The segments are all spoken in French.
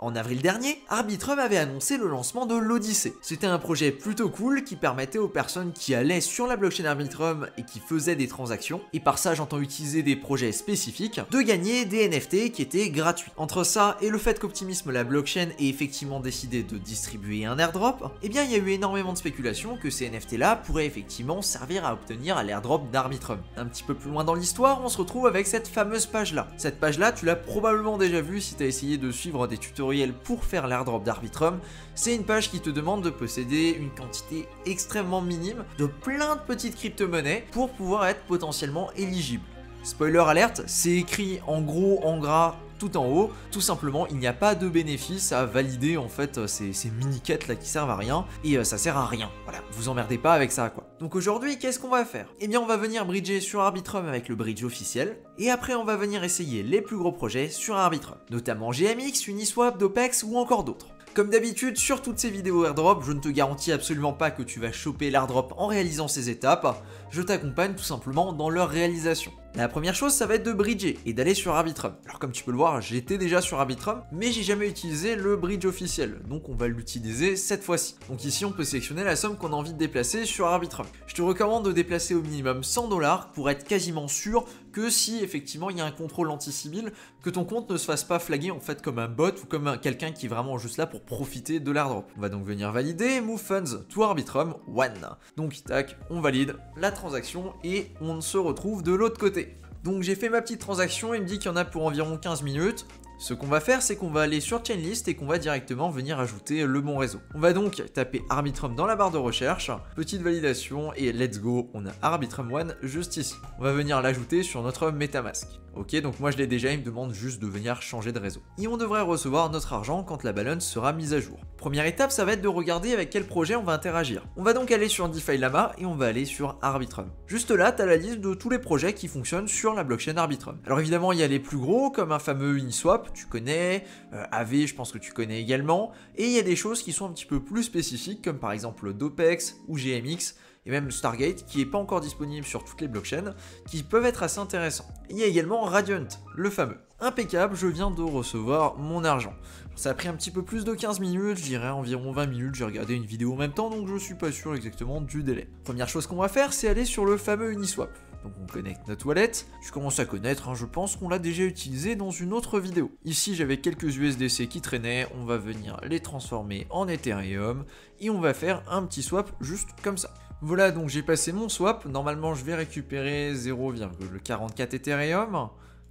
En avril dernier, Arbitrum avait annoncé le lancement de l'Odyssée. C'était un projet plutôt cool qui permettait aux personnes qui allaient sur la blockchain Arbitrum et qui faisaient des transactions, et par ça j'entends utiliser des projets spécifiques, de gagner des NFT qui étaient gratuits. Entre ça et le fait qu'Optimism, la blockchain, ait effectivement décidé de distribuer un airdrop, eh bien il y a eu énormément de spéculations que ces NFT là pourraient effectivement servir à obtenir l'airdrop d'Arbitrum. Un petit peu plus loin dans l'histoire, on se retrouve avec cette fameuse page là. Cette page là, tu l'as probablement déjà vue si tu as essayé de suivre des tutoriels pour faire l'airdrop d'Arbitrum. C'est une page qui te demande de posséder une quantité extrêmement minime de plein de petites crypto-monnaies pour pouvoir être potentiellement éligible. Spoiler alerte, c'est écrit en gros en gras tout en haut, tout simplement il n'y a pas de bénéfice à valider en fait ces mini-quêtes là qui servent à rien et ça sert à rien, voilà, vous emmerdez pas avec ça quoi. Donc aujourd'hui qu'est-ce qu'on va faire? Eh bien on va venir bridger sur Arbitrum avec le bridge officiel et après on va venir essayer les plus gros projets sur Arbitrum, notamment GMX, Uniswap, Dopex ou encore d'autres. Comme d'habitude, sur toutes ces vidéos airdrop, je ne te garantis absolument pas que tu vas choper l'airdrop en réalisant ces étapes, je t'accompagne tout simplement dans leur réalisation. La première chose, ça va être de bridger et d'aller sur Arbitrum. Alors comme tu peux le voir, j'étais déjà sur Arbitrum, mais j'ai jamais utilisé le bridge officiel, donc on va l'utiliser cette fois-ci. Donc ici, on peut sélectionner la somme qu'on a envie de déplacer sur Arbitrum. Je te recommande de déplacer au minimum 100 $ pour être quasiment sûr que si effectivement il y a un contrôle anti-civil, que ton compte ne se fasse pas flaguer en fait comme un bot ou comme quelqu'un qui est vraiment juste là pour profiter de l'airdrop. On va donc venir valider Move Funds to Arbitrum 1. Donc tac, on valide la transaction et on se retrouve de l'autre côté. Donc j'ai fait ma petite transaction, il me dit qu'il y en a pour environ 15 minutes. Ce qu'on va faire, c'est qu'on va aller sur Chainlist et qu'on va directement venir ajouter le bon réseau. On va donc taper Arbitrum dans la barre de recherche, petite validation et let's go, on a Arbitrum 1 juste ici. On va venir l'ajouter sur notre MetaMask. Ok, donc moi je l'ai déjà, il me demande juste de venir changer de réseau. Et on devrait recevoir notre argent quand la balance sera mise à jour. Première étape, ça va être de regarder avec quel projet on va interagir. On va donc aller sur DeFi Llama et on va aller sur Arbitrum. Juste là, tu as la liste de tous les projets qui fonctionnent sur la blockchain Arbitrum. Alors évidemment, il y a les plus gros, comme un fameux Uniswap, tu connais, AV, je pense que tu connais également, et il y a des choses qui sont un petit peu plus spécifiques, comme par exemple Dopex ou GMX, et même Stargate, qui n'est pas encore disponible sur toutes les blockchains, qui peuvent être assez intéressants. Il y a également Radiant, le fameux. Impeccable, je viens de recevoir mon argent. Ça a pris un petit peu plus de 15 minutes, je dirais environ 20 minutes, j'ai regardé une vidéo en même temps, donc je suis pas sûr exactement du délai. Première chose qu'on va faire, c'est aller sur le fameux Uniswap. Donc on connecte notre wallet, tu commences à connaître, hein, je pense qu'on l'a déjà utilisé dans une autre vidéo. Ici j'avais quelques USDC qui traînaient, on va venir les transformer en Ethereum, et on va faire un petit swap juste comme ça. Voilà, donc j'ai passé mon swap, normalement je vais récupérer 0,44 Ethereum.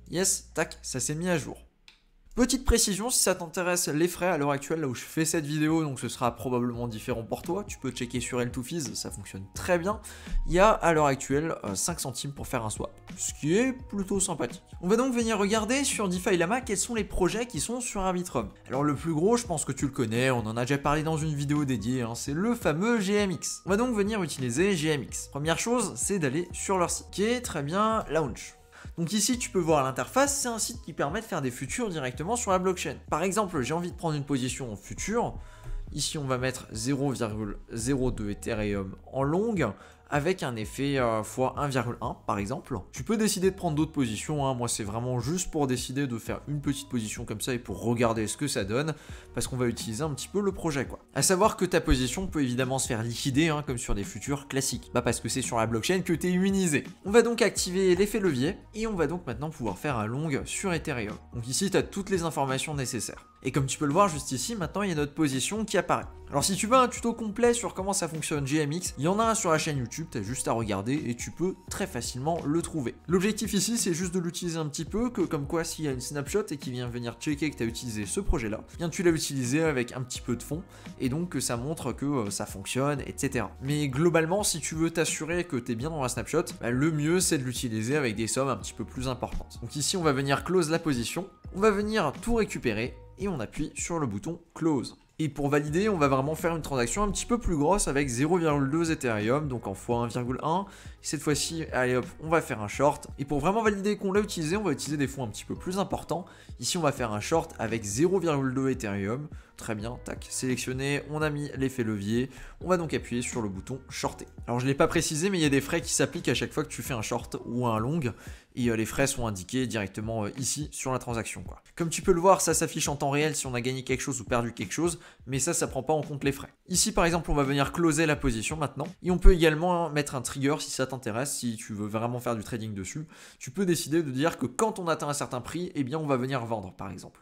Yes, tac, ça s'est mis à jour. Petite précision, si ça t'intéresse, les frais à l'heure actuelle, là où je fais cette vidéo, donc ce sera probablement différent pour toi, tu peux checker sur L2Fees, ça fonctionne très bien. Il y a à l'heure actuelle 5 centimes pour faire un swap, ce qui est plutôt sympathique. On va donc venir regarder sur DeFi Llama quels sont les projets qui sont sur Arbitrum. Alors le plus gros, je pense que tu le connais, on en a déjà parlé dans une vidéo dédiée, hein, c'est le fameux GMX. On va donc venir utiliser GMX. Première chose, c'est d'aller sur leur site, qui est très bien Launch. Donc ici tu peux voir l'interface, c'est un site qui permet de faire des futurs directement sur la blockchain. Par exemple, j'ai envie de prendre une position en futur, ici on va mettre 0,02 Ethereum en longue, avec un effet x 1,1 par exemple. Tu peux décider de prendre d'autres positions, hein. Moi c'est vraiment juste pour décider de faire une petite position comme ça et pour regarder ce que ça donne, parce qu'on va utiliser un petit peu le projet quoi. À savoir que ta position peut évidemment se faire liquider, hein, comme sur des futurs classiques, parce que c'est sur la blockchain que tu es immunisé. On va donc activer l'effet levier, et on va donc maintenant pouvoir faire un long sur Ethereum. Donc ici tu as toutes les informations nécessaires. Et comme tu peux le voir juste ici, maintenant il y a notre position qui apparaît. Alors si tu veux un tuto complet sur comment ça fonctionne GMX, il y en a un sur la chaîne YouTube, tu as juste à regarder et tu peux très facilement le trouver. L'objectif ici c'est juste de l'utiliser un petit peu, que comme quoi s'il y a une snapshot et qu'il vient venir checker que tu as utilisé ce projet là, bien tu l'as utilisé avec un petit peu de fond et donc que ça montre que ça fonctionne, etc. Mais globalement si tu veux t'assurer que tu es bien dans la snapshot, le mieux c'est de l'utiliser avec des sommes un petit peu plus importantes. Donc ici on va venir close la position, on va venir tout récupérer et on appuie sur le bouton close. Et pour valider, on va vraiment faire une transaction un petit peu plus grosse avec 0,2 Ethereum, donc en x1,1. Cette fois-ci, allez hop, on va faire un short. Et pour vraiment valider qu'on l'a utilisé, on va utiliser des fonds un petit peu plus importants. Ici, on va faire un short avec 0,2 Ethereum. Très bien, tac, sélectionné, on a mis l'effet levier, on va donc appuyer sur le bouton shorter. Alors je ne l'ai pas précisé, mais il y a des frais qui s'appliquent à chaque fois que tu fais un short ou un long, et les frais sont indiqués directement ici sur la transaction, quoi. Comme tu peux le voir, ça s'affiche en temps réel si on a gagné quelque chose ou perdu quelque chose, mais ça prend pas en compte les frais. Ici par exemple, on va venir closer la position maintenant, et on peut également mettre un trigger si ça t'intéresse, si tu veux vraiment faire du trading dessus. Tu peux décider de dire que quand on atteint un certain prix, eh bien on va venir vendre par exemple.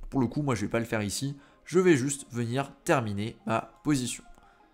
Pour le coup, moi je vais pas le faire ici, je vais juste venir terminer ma position.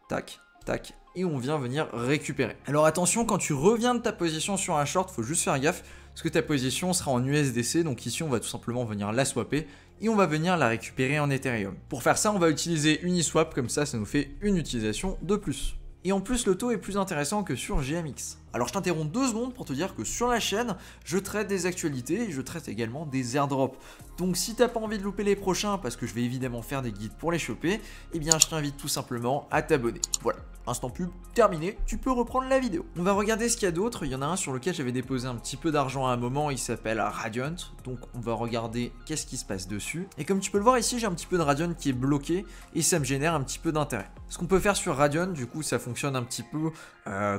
Tac, tac, et on vient venir récupérer. Alors attention, quand tu reviens de ta position sur un short, faut juste faire gaffe, parce que ta position sera en USDC, donc ici on va tout simplement venir la swapper, et on va venir la récupérer en Ethereum. Pour faire ça, on va utiliser Uniswap, comme ça nous fait une utilisation de plus. Et en plus, le taux est plus intéressant que sur GMX. Alors je t'interromps 2 secondes pour te dire que sur la chaîne, je traite des actualités et je traite également des airdrops. Donc si t'as pas envie de louper les prochains, parce que je vais évidemment faire des guides pour les choper, eh bien je t'invite tout simplement à t'abonner. Voilà, instant pub terminé, tu peux reprendre la vidéo. On va regarder ce qu'il y a d'autre. Il y en a un sur lequel j'avais déposé un petit peu d'argent à un moment, il s'appelle Radiant. Donc on va regarder qu'est-ce qui se passe dessus. Et comme tu peux le voir ici, j'ai un petit peu de Radiant qui est bloqué et ça me génère un petit peu d'intérêt. Ce qu'on peut faire sur Radiant, du coup ça fonctionne un petit peu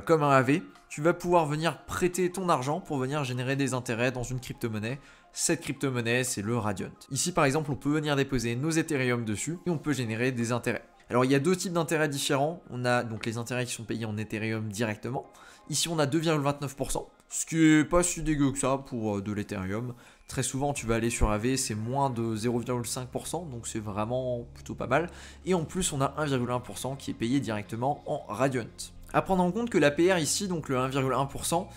comme un AV. Tu vas pouvoir venir prêter ton argent pour venir générer des intérêts dans une crypto-monnaie. Cette crypto-monnaie, c'est le Radiant. Ici, par exemple, on peut venir déposer nos Ethereum dessus et on peut générer des intérêts. Alors, il y a 2 types d'intérêts différents. On a donc les intérêts qui sont payés en Ethereum directement. Ici, on a 2,29%, ce qui est pas si dégueu que ça pour de l'Ethereum. Très souvent, tu vas aller sur AV, c'est moins de 0,5%, donc c'est vraiment plutôt pas mal. Et en plus, on a 1,1% qui est payé directement en Radiant. À prendre en compte que l'APR ici, donc le 1,1%,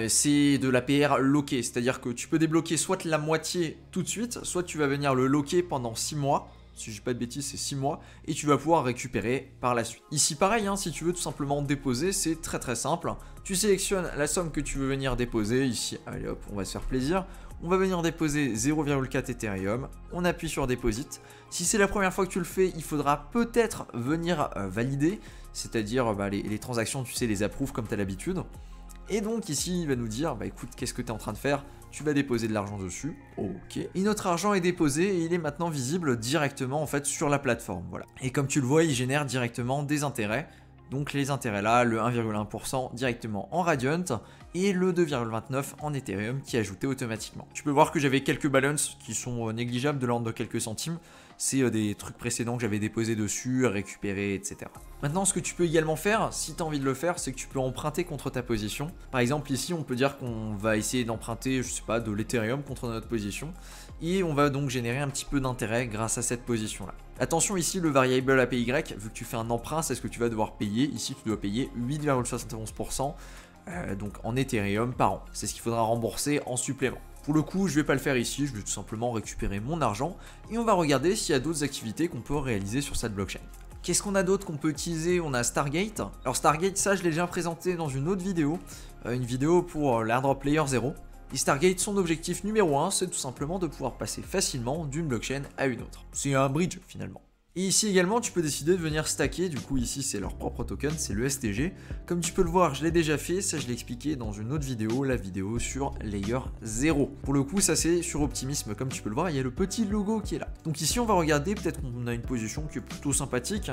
c'est de l'APR loqué, c'est-à-dire que tu peux débloquer soit la moitié tout de suite, soit tu vas venir le loquer pendant 6 mois, si je dis pas de bêtises c'est 6 mois, et tu vas pouvoir récupérer par la suite. Ici pareil, si tu veux tout simplement déposer, c'est très simple, tu sélectionnes la somme que tu veux venir déposer, ici, allez hop, on va se faire plaisir, on va venir déposer 0,4 Ethereum, on appuie sur Deposit. Si c'est la première fois que tu le fais, il faudra peut-être venir valider, c'est-à-dire les transactions, tu sais, les approuves comme tu as l'habitude. Et donc ici, il va nous dire, écoute, qu'est-ce que tu es en train de faire? Tu vas déposer de l'argent dessus, ok. Et notre argent est déposé et il est maintenant visible directement en fait sur la plateforme, voilà. Et comme tu le vois, il génère directement des intérêts. Donc les intérêts là, le 1,1% directement en Radiant et le 2,29% en Ethereum qui est ajouté automatiquement. Tu peux voir que j'avais quelques balances qui sont négligeables de l'ordre de quelques centimes. C'est des trucs précédents que j'avais déposés dessus, récupérés, etc. Maintenant, ce que tu peux également faire, si tu as envie de le faire, c'est que tu peux emprunter contre ta position. Par exemple, ici, on peut dire qu'on va essayer d'emprunter, je sais pas, de l'Ethereum contre notre position. Et on va donc générer un petit peu d'intérêt grâce à cette position-là. Attention ici, le variable APY, vu que tu fais un emprunt, c'est ce que tu vas devoir payer. Ici, tu dois payer 8,71%. Donc en Ethereum par an. C'est ce qu'il faudra rembourser en supplément. Pour le coup, je ne vais pas le faire ici, je vais tout simplement récupérer mon argent et on va regarder s'il y a d'autres activités qu'on peut réaliser sur cette blockchain. Qu'est-ce qu'on a d'autre qu'on peut utiliser? On a Stargate. Alors Stargate, ça je l'ai déjà présenté dans une autre vidéo, une vidéo pour l'airdrop layer 0. Et Stargate, son objectif numéro 1, c'est tout simplement de pouvoir passer facilement d'une blockchain à une autre. C'est un bridge finalement. Et ici également, tu peux décider de venir stacker, du coup ici c'est leur propre token, c'est le STG. Comme tu peux le voir, je l'ai déjà fait, ça je l'ai expliqué dans une autre vidéo, la vidéo sur Layer 0. Pour le coup, ça c'est sur Optimisme, comme tu peux le voir, il y a le petit logo qui est là. Donc ici on va regarder, peut-être qu'on a une position qui est plutôt sympathique.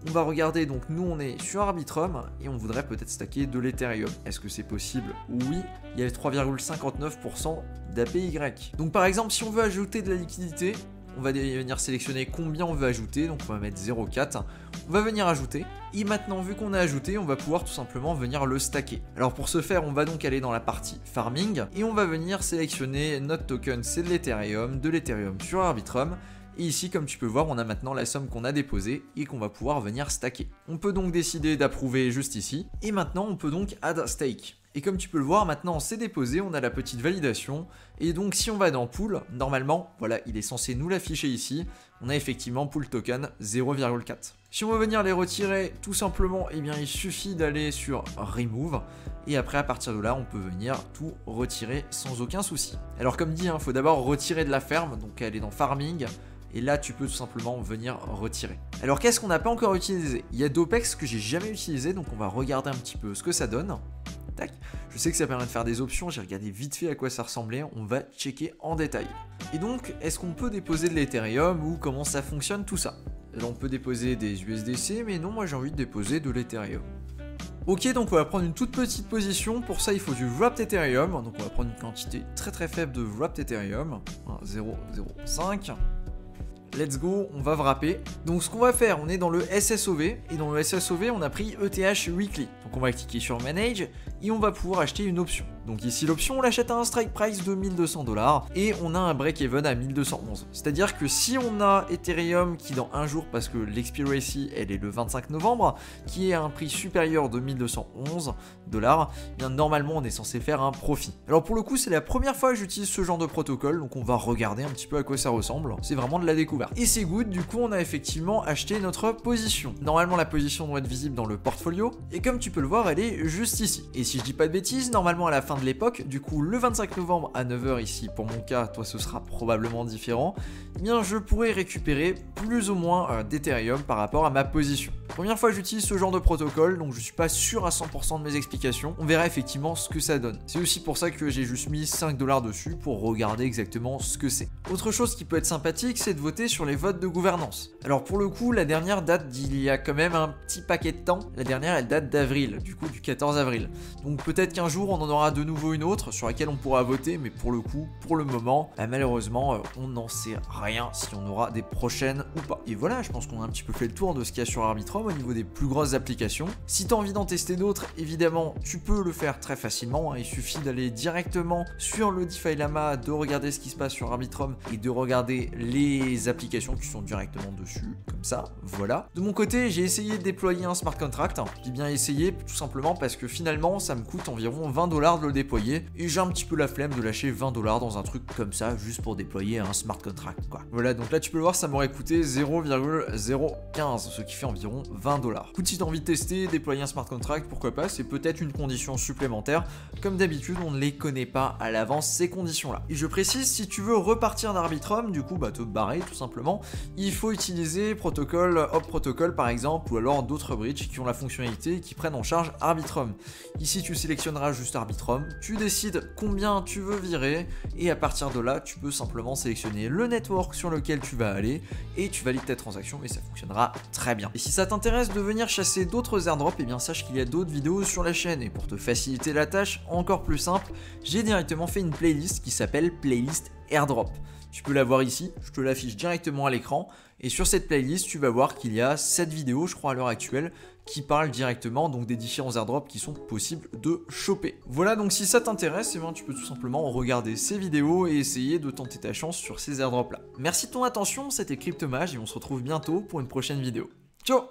On va regarder, donc nous on est sur Arbitrum et on voudrait peut-être stacker de l'Ethereum. Est-ce que c'est possible? Oui, il y a 3,59% d'APY. Donc par exemple, si on veut ajouter de la liquidité, on va venir sélectionner combien on veut ajouter, donc on va mettre 0,4, on va venir ajouter, et maintenant vu qu'on a ajouté, on va pouvoir tout simplement venir le stacker. Alors pour ce faire, on va donc aller dans la partie farming, et on va venir sélectionner notre token, c'est de l'Ethereum sur Arbitrum, et ici comme tu peux voir, on a maintenant la somme qu'on a déposée et qu'on va pouvoir venir stacker. On peut donc décider d'approuver juste ici, et maintenant on peut donc add stake. Et comme tu peux le voir, maintenant c'est déposé, on a la petite validation. Et donc si on va dans Pool, normalement, voilà, il est censé nous l'afficher ici. On a effectivement Pool Token 0,4. Si on veut venir les retirer, tout simplement, eh bien il suffit d'aller sur Remove. Et après, à partir de là, on peut venir tout retirer sans aucun souci. Alors comme dit, il faut d'abord retirer de la ferme, donc aller dans Farming. Et là, tu peux tout simplement venir retirer. Alors qu'est-ce qu'on n'a pas encore utilisé? Il y a Dopex que j'ai jamais utilisé, donc on va regarder un petit peu ce que ça donne. Je sais que ça permet de faire des options, j'ai regardé vite fait à quoi ça ressemblait, on va checker en détail. Et donc, est-ce qu'on peut déposer de l'Ethereum ou comment ça fonctionne tout ça? Là, on peut déposer des USDC, mais non, moi j'ai envie de déposer de l'Ethereum. Ok, donc on va prendre une toute petite position. Pour ça, il faut du Wrapped Ethereum. Donc on va prendre une quantité très faible de Wrapped Ethereum. 0,05. Let's go, on va wrapper. Donc ce qu'on va faire, on est dans le SSOV, et dans le SSOV, on a pris ETH Weekly. Donc on va cliquer sur Manage, et on va pouvoir acheter une option. Donc ici l'option, on l'achète à un strike price de 1200$, et on a un break-even à 1211. C'est-à-dire que si on a Ethereum qui dans un jour, parce que l'expiration elle est le 25 novembre, qui est à un prix supérieur de 1211$, bien normalement on est censé faire un profit. Alors pour le coup, c'est la première fois que j'utilise ce genre de protocole, donc on va regarder un petit peu à quoi ça ressemble. C'est vraiment de la découverte. Et c'est good, du coup on a effectivement acheté notre position. Normalement la position doit être visible dans le portfolio, et comme tu peux le voir, elle est juste ici. Et si je dis pas de bêtises, normalement à la fin de l'époque, du coup le 25 novembre à 9h ici, pour mon cas, toi ce sera probablement différent, eh bien je pourrais récupérer plus ou moins d'Ethereum par rapport à ma position. Première fois que j'utilise ce genre de protocole, donc je suis pas sûr à 100% de mes explications, on verra effectivement ce que ça donne. C'est aussi pour ça que j'ai juste mis 5$ dessus pour regarder exactement ce que c'est. Autre chose qui peut être sympathique, c'est de voter sur les votes de gouvernance. Alors pour le coup, la dernière date d'il y a quand même un petit paquet de temps. La dernière, elle date d'avril, du coup du 14 avril. Donc peut-être qu'un jour, on en aura de nouveau une autre sur laquelle on pourra voter, mais pour le coup, pour le moment, malheureusement, on n'en sait rien si on aura des prochaines ou pas. Et voilà, je pense qu'on a un petit peu fait le tour de ce qu'il y a sur Arbitrum au niveau des plus grosses applications. Si tu as envie d'en tester d'autres, évidemment, tu peux le faire très facilement. Il suffit d'aller directement sur le DeFi Lama, de regarder ce qui se passe sur Arbitrum et de regarder les applications qui sont directement dessus, comme ça, voilà. De mon côté, j'ai essayé de déployer un smart contract. J'ai bien essayé, tout simplement parce que finalement, ça me coûte environ 20$ de le déployer, et j'ai un petit peu la flemme de lâcher 20$ dans un truc comme ça, juste pour déployer un smart contract, quoi. Voilà, donc là, tu peux le voir, ça m'aurait coûté 0,015, ce qui fait environ 20$. Écoute, si tu as envie de tester, déployer un smart contract, pourquoi pas, c'est peut-être une condition supplémentaire. Comme d'habitude, on ne les connaît pas à l'avance, ces conditions-là. Et je précise, si tu veux repartir d'Arbitrum, du coup, bah, te barrer, tout simplement, il faut utiliser protocole, Hop Protocol par exemple, ou alors d'autres bridges qui ont la fonctionnalité et qui prennent en charge Arbitrum. Ici, tu sélectionneras juste Arbitrum, tu décides combien tu veux virer, et à partir de là, tu peux simplement sélectionner le network sur lequel tu vas aller, et tu valides ta transaction, et ça fonctionnera très bien. Et si ça t'intéresse de venir chasser d'autres airdrops, eh bien sache qu'il y a d'autres vidéos sur la chaîne, et pour te faciliter la tâche encore plus simple, j'ai directement fait une playlist qui s'appelle Playlist Airdrop. Tu peux la voir ici, je te l'affiche directement à l'écran, et sur cette playlist, tu vas voir qu'il y a 7 vidéos, je crois à l'heure actuelle, qui parlent directement donc des différents airdrops qui sont possibles de choper. Voilà, donc si ça t'intéresse, eh bien, tu peux tout simplement regarder ces vidéos et essayer de tenter ta chance sur ces airdrops là. Merci de ton attention, c'était Cryptomage et on se retrouve bientôt pour une prochaine vidéo. Ciao!